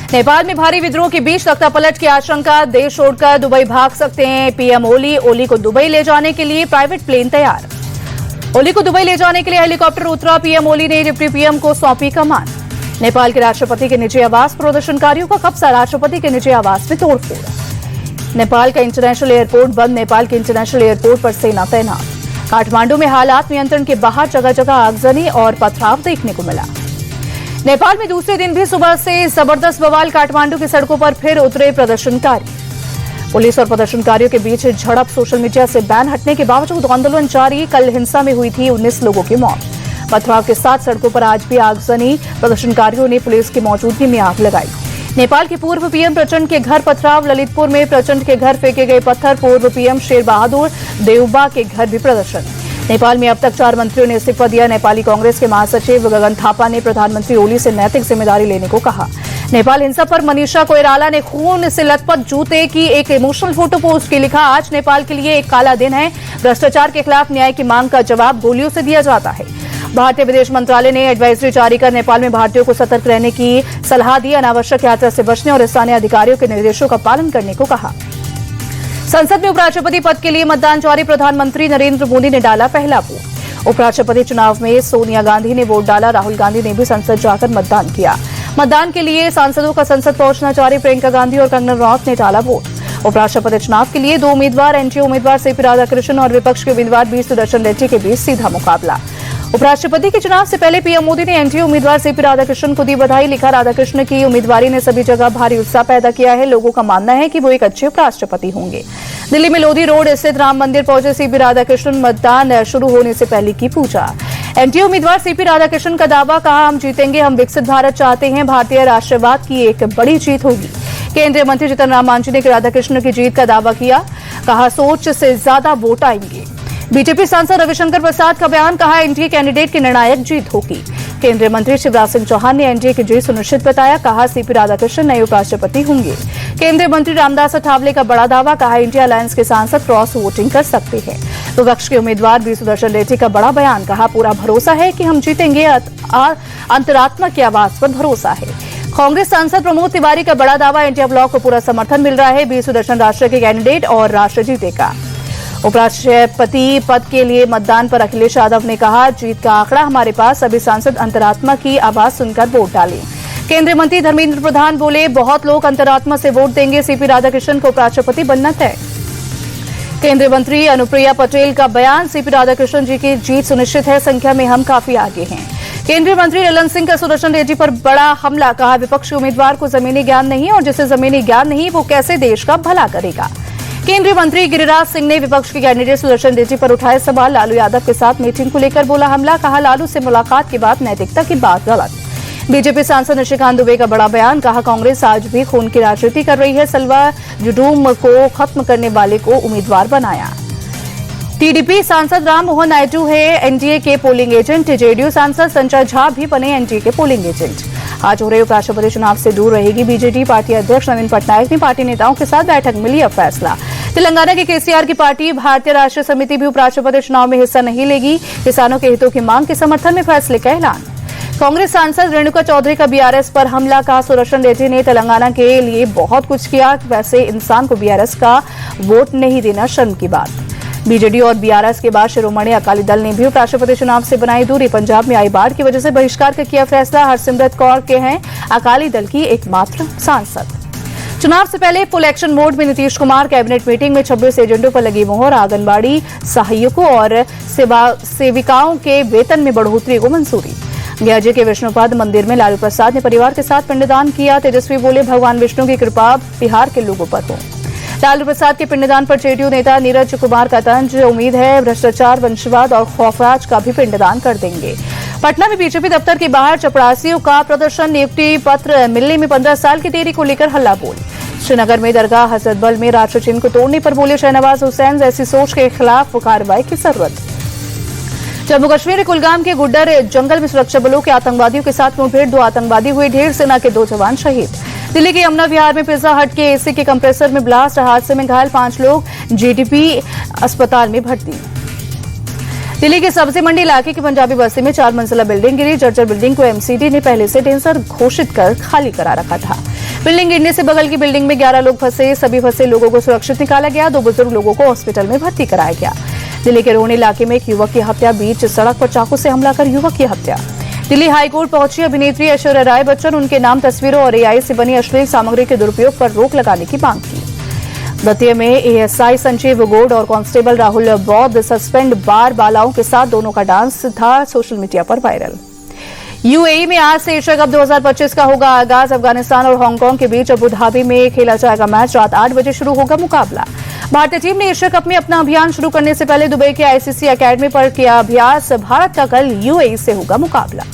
नेपाल में भारी विद्रोह के बीच तख्तापलट की आशंका, देश छोड़कर दुबई भाग सकते हैं पीएम ओली। ओली को दुबई ले जाने के लिए प्राइवेट प्लेन तैयार। ओली को दुबई ले जाने के लिए हेलीकॉप्टर उतरा पीएम ओली ने डिप्टी पीएम को सौंपी कमान। नेपाल के राष्ट्रपति के निजी आवास, प्रदर्शनकारियों का कब्जा, राष्ट्रपति के निजी आवास में तोड़फोड़। नेपाल का इंटरनेशनल एयरपोर्ट बंद, नेपाल के इंटरनेशनल एयरपोर्ट पर सेना तैनात। काठमांडू में हालात नियंत्रण के बाहर, जगह जगह आगजनी और पथराव देखने को मिला। नेपाल में दूसरे दिन भी सुबह से जबरदस्त बवाल, काठमांडू की सड़कों पर फिर उतरे प्रदर्शनकारी। पुलिस और प्रदर्शनकारियों के बीच झड़प, सोशल मीडिया से बैन हटने के बावजूद आंदोलन जारी। कल हिंसा में हुई थी 19 लोगों की मौत। पथराव के साथ सड़कों पर आज भी आगजनी, प्रदर्शनकारियों ने पुलिस की मौजूदगी में आग लगाई। नेपाल के पूर्व पीएम प्रचंड के घर पथराव, ललितपुर में प्रचंड के घर फेंके गए पत्थर। पूर्व पीएम शेर बहादुर देउबा के घर भी प्रदर्शन। नेपाल में अब तक 4 मंत्रियों ने इस्तीफा दिया। नेपाली कांग्रेस के महासचिव गगन थापा ने प्रधानमंत्री ओली से नैतिक जिम्मेदारी लेने को कहा। नेपाल हिंसा पर मनीषा कोइराला ने खून से लथपथ जूते की एक इमोशनल फोटो पोस्ट की, लिखा, आज नेपाल के लिए एक काला दिन है। भ्रष्टाचार के खिलाफ न्याय की मांग का जवाब गोलियों से दिया जाता है। भारतीय विदेश मंत्रालय ने एडवाइजरी जारी कर नेपाल में भारतीयों को सतर्क रहने की सलाह दी। अनावश्यक यात्रा से बचने और स्थानीय अधिकारियों के निर्देशों का पालन करने को कहा। संसद में उपराष्ट्रपति पद के लिए मतदान जारी, प्रधानमंत्री नरेंद्र मोदी ने डाला पहला वोट। उपराष्ट्रपति चुनाव में सोनिया गांधी ने वोट डाला, राहुल गांधी ने भी संसद जाकर मतदान किया। मतदान के लिए सांसदों का संसद पहुंचना जारी, प्रियंका गांधी और कंगना रनौत ने डाला वोट। उपराष्ट्रपति चुनाव के लिए 2 उम्मीदवार, एनडीए उम्मीदवार सीपी राधाकृष्णन और विपक्ष के उम्मीदवार बी सुदर्शन रेड्डी के बीच सीधा मुकाबला। उपराष्ट्रपति के चुनाव से पहले पीएम मोदी ने एनडीए उम्मीदवार सीपी राधाकृष्णन को दी बधाई, लिखा, राधाकृष्णन की उम्मीदवारी ने सभी जगह भारी उत्साह पैदा किया है। लोगों का मानना है कि वो एक अच्छे उपराष्ट्रपति होंगे। दिल्ली में लोधी रोड स्थित राम मंदिर पहुंचे सीपी राधाकृष्णन, मतदान शुरू होने से पहले की पूजा। एनडीए उम्मीदवार सीपी राधाकृष्णन का दावा, कहा, हम जीतेंगे, हम विकसित भारत चाहते हैं, भारतीय राष्ट्रवाद की एक बड़ी जीत होगी। केंद्रीय मंत्री जीतन राम मांझी ने राधाकृष्णन की जीत का दावा किया, कहा, सोच से ज्यादा वोट आएंगे। बीजेपी सांसद रविशंकर प्रसाद का बयान, कहा, एनडीए कैंडिडेट की निर्णायक जीत होगी। केंद्रीय मंत्री शिवराज सिंह चौहान ने एनडीए की जीत सुनिश्चित बताया, कहा, सीपी राधाकृष्णन नए उपराष्ट्रपति होंगे। केंद्रीय मंत्री रामदास अठावले का बड़ा दावा, कहा, इंडिया अलायंस के सांसद क्रॉस वोटिंग कर सकते हैं। विपक्ष के उम्मीदवार बी सुदर्शन रेड्डी का बड़ा बयान, कहा, पूरा भरोसा है कि हम जीतेंगे, अंतरात्मा की आवाज पर भरोसा है। कांग्रेस सांसद प्रमोद तिवारी का बड़ा दावा, इंडिया ब्लॉक को पूरा समर्थन मिल रहा है, बी सुदर्शन राष्ट्र के कैंडिडेट और राष्ट्र जीतेगा। उपराष्ट्रपति पद के लिए मतदान पर अखिलेश यादव ने कहा, जीत का आंकड़ा हमारे पास, सभी सांसद अंतरात्मा की आवाज सुनकर वोट डालें। केंद्रीय मंत्री धर्मेंद्र प्रधान बोले, बहुत लोग अंतरात्मा से वोट देंगे, सीपी राधाकृष्णन को उपराष्ट्रपति बनना तय। केंद्रीय मंत्री अनुप्रिया पटेल का बयान, सीपी राधाकृष्णन जी की जीत सुनिश्चित है, संख्या में हम काफी आगे हैं। केंद्रीय मंत्री ललन सिंह का सुदर्शन रेड्डी पर बड़ा हमला, कहा, विपक्ष के उम्मीदवार को जमीनी ज्ञान नहीं और जिसे जमीनी ज्ञान नहीं वो कैसे देश का भला करेगा। केंद्रीय मंत्री गिरिराज सिंह ने विपक्ष के कैंडिडेट सुदर्शन रेड्डी पर उठाए सवाल, लालू यादव के साथ मीटिंग को लेकर बोला हमला, कहा, लालू से मुलाकात के बाद नैतिकता की बात गलत। बीजेपी सांसद निशिकांत दुबे का बड़ा बयान, कहा, कांग्रेस आज भी खून की राजनीति कर रही है, सलवा जुडूम को खत्म करने वाले को उम्मीदवार बनाया। टीडीपी सांसद राम मोहन नायडू है एनडीए के पोलिंग एजेंट, जेडीयू सांसद संजय झा भी बने एनडीए के पोलिंग एजेंट। आज हो रहे उपराष्ट्रपति चुनाव से दूर रहेगी बीजेडी, पार्टी अध्यक्ष नवीन पटनायक ने पार्टी नेताओं के साथ बैठक में लिया फैसला। तेलंगाना के केसीआर की पार्टी भारतीय राष्ट्रीय समिति भी उपराष्ट्रपति चुनाव में हिस्सा नहीं लेगी, किसानों के हितों की मांग के समर्थन में फैसले का ऐलान। कांग्रेस सांसद रेणुका चौधरी का बीआरएस पर हमला, कहा, सुदर्शन रेड्डी ने तेलंगाना के लिए बहुत कुछ किया, वैसे इंसान को बीआरएस का वोट नहीं देना शर्म की बात। बीजेडी और बीआरएस के बाद शिरोमणि अकाली दल ने भी उपराष्ट्रपति चुनाव से बनाई दूरी, पंजाब में आई बाढ़ की वजह से बहिष्कार का किया फैसला, हरसिमरत कौर के हैं अकाली दल की एकमात्र सांसद। चुनाव से पहले फुल एक्शन मोड में नीतीश कुमार, कैबिनेट मीटिंग में 26 एजेंडों पर लगी मोहर, आंगनबाड़ी सहायकों और सेविकाओं के वेतन में बढ़ोतरी को मंजूरी। गयाजी के विष्णुपद मंदिर में लालू प्रसाद ने परिवार के साथ पिंडदान किया, तेजस्वी बोले, भगवान विष्णु की कृपा बिहार के लोगों पर हो। लालू प्रसाद के पिंडदान पर जेडीयू नेता नीरज कुमार का तंज, उम्मीद है भ्रष्टाचार, वंशवाद और खौफराज का भी पिंडदान कर देंगे। पटना में बीजेपी दफ्तर के बाहर चपरासियों का प्रदर्शन, नियुक्ति पत्र मिलने में 15 साल की देरी को लेकर हल्ला बोल। श्रीनगर में दरगाह हजरत बल में राष्ट्र चिन्ह को तोड़ने पर बोले शहनवाज हुसैन, ऐसी सोच के खिलाफ कार्रवाई की जरूरत। जम्मू कश्मीर कुलगाम के गुड्डर जंगल में सुरक्षा बलों के आतंकवादियों के साथ मुठभेड़, 2 आतंकवादी हुए ढेर, सेना के 2 जवान शहीद। दिल्ली के यमुना विहार में पिज्जा हट के एसी के कंप्रेसर में ब्लास्ट, हादसे में घायल 5 लोग जीडीपी अस्पताल में भर्ती। दिल्ली के सब्जी मंडी इलाके की पंजाबी बस्ती में 4 मंजिला बिल्डिंग गिरी, जर्जर बिल्डिंग को एमसीडी ने पहले से डेंजर घोषित कर खाली करा रखा था। बिल्डिंग गिरने से बगल की बिल्डिंग में 11 लोग फंसे। सभी फंसे लोगों को सुरक्षित निकाला गया। 2 बुजुर्ग लोगों को हॉस्पिटल में भर्ती कराया गया। दिल्ली के रोहनी इलाके में एक युवक की हत्या, बीच सड़क पर चाकू से हमला कर युवक की हत्या। दिल्ली हाईकोर्ट पहुंची अभिनेत्री ऐश्वर्या राय बच्चन, उनके नाम तस्वीरों और एआई से बनी अश्लील सामग्री के दुरुपयोग पर रोक लगाने की मांग की। दतिया में एएसआई संजीव गोड और कांस्टेबल राहुल बौद्ध सस्पेंड बार बालाओं के साथ दोनों का डांस था सोशल मीडिया पर वायरल। यूएई में आज से एशिया कप 2025 का होगा आगाज। अफगानिस्तान और हांगकांग के बीच अबू धाबी में खेला जाएगा मैच। रात 8 बजे शुरू होगा मुकाबला। भारतीय टीम ने एशिया कप में अपना अभियान शुरू करने से पहले दुबई के आईसीसी एकेडमी पर किया अभ्यास। भारत का कल यूएई से होगा मुकाबला।